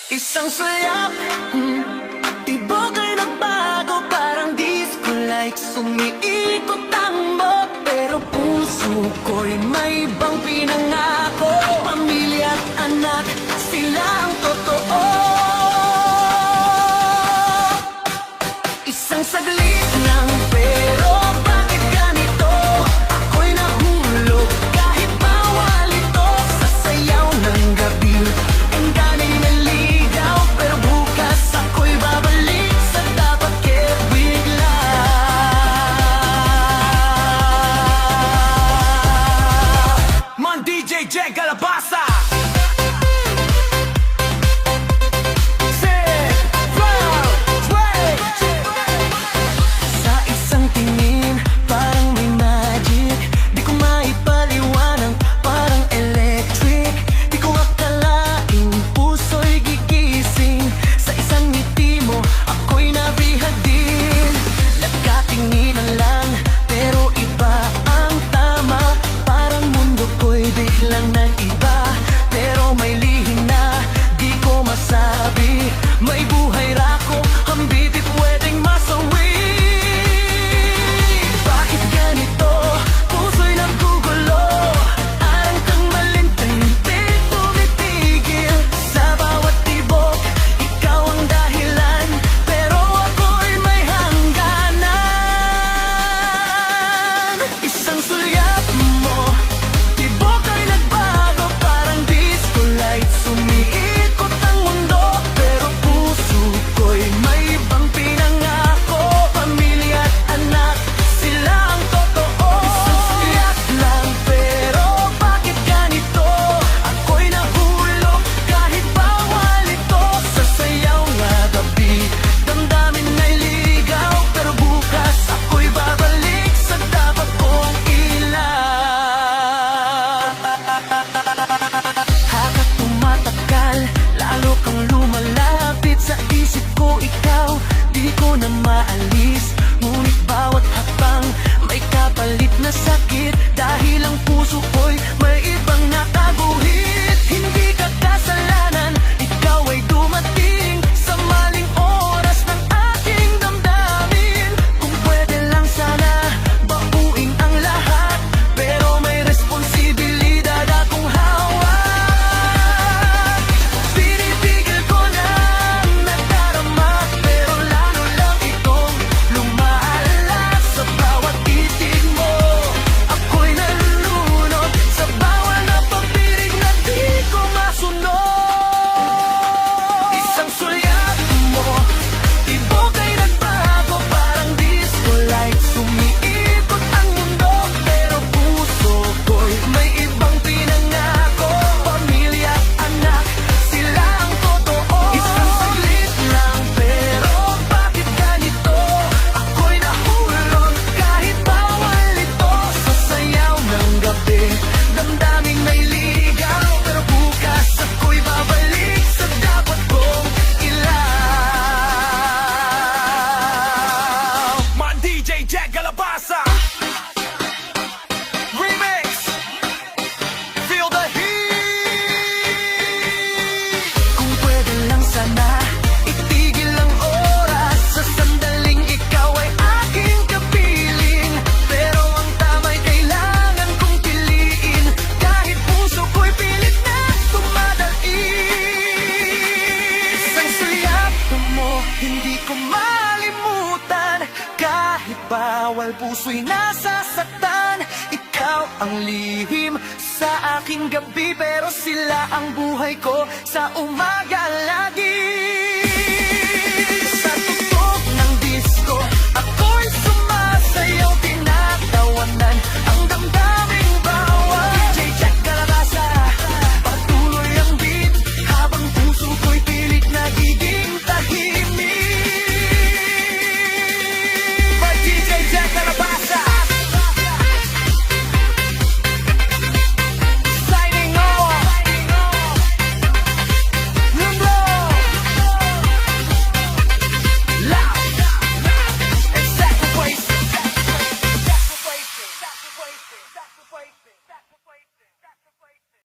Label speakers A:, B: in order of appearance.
A: Isang sayap, tibok ay nagbago. Parang disco lights, sumiikot ang bot. Pero puso ko'y may ibang pinangako. Pamilya at anak, sila ang totoo. Isang saglit lang, pero bakit ganito? Ako'y nahulog kahit bawal ito. Sa sayaw ng gabi, ang daming naligaw. Pero bukas ako'y babalik sa dapat bigla. Man DJ Jack Galabasa. May buhay rako, ang bitit pwedeng masawi. Bakit ganito? Puso'y naggugulo. Arang kang malintay, hindi tumitigil. Sa bawat tibok, ikaw ang dahilan. Pero ako'y may hangganan. Isang sulyap mo, tibok ay nagbago. Parang disco light, sumiikot ang mundo. Pero puso ko'y may ibang pinangako. Pamilya at anak, sila ang totoo. Isang sulyap lang, pero bakit ganito? Ako'y nahulog kahit bawal ito. Sa sayaw nga gabi, damdamin ay ligaw. Pero bukas ako'y babalik sa dapat kong ilaw. Habang tumatagal, lalo kang lumalapit sa isip ko, ikaw di ko na maalis. Ngunit bawat hakbang may kapalit na sakit. Dahil ang puso ko'y may ibang nataguhit. Hindi ka kasalanan, ikaw ay dumating sa maling oras ng aking damdamin. Kung pwede lang sana, baguhin ang lahat. Pero may responsibilidad akong hawak. Pinipigil ko na nadarama, pero lalo lang itong lumaalat sa bawat titig mo. Ako'y nalulunod sa bawal na pagpirig na di ko masunod. Isang sulyap mo, tibok ay nagbago. Parang disco light, sumiikot ang mundo. Pero puso ko'y may ibang pinangako. Pamilya at anak, sila ang totoo. Isang saglit lang, pero bakit ganito? Ako'y nahulog kahit bawal ito. Sa sayaw ng gabi, damdaming may ligaw. Pero bukas ako'y babalik sa dapat kong ilaw. Man DJ Jack Galabasa Remix. Feel the heat. Kung pwede lang sana, itigil ang oras. Sa sandaling ikaw ay aking kapiling. Pero ang tama'y kailangan kong piliin. Kahit puso ko'y pilit na tumadalin. Isang sulyap mo, hindi ko malimutan. Kahit bawal puso'y nasasaktan. Ikaw ang lihim sa aking gabi. Pero sila ang buhay ko sa umaga lagi.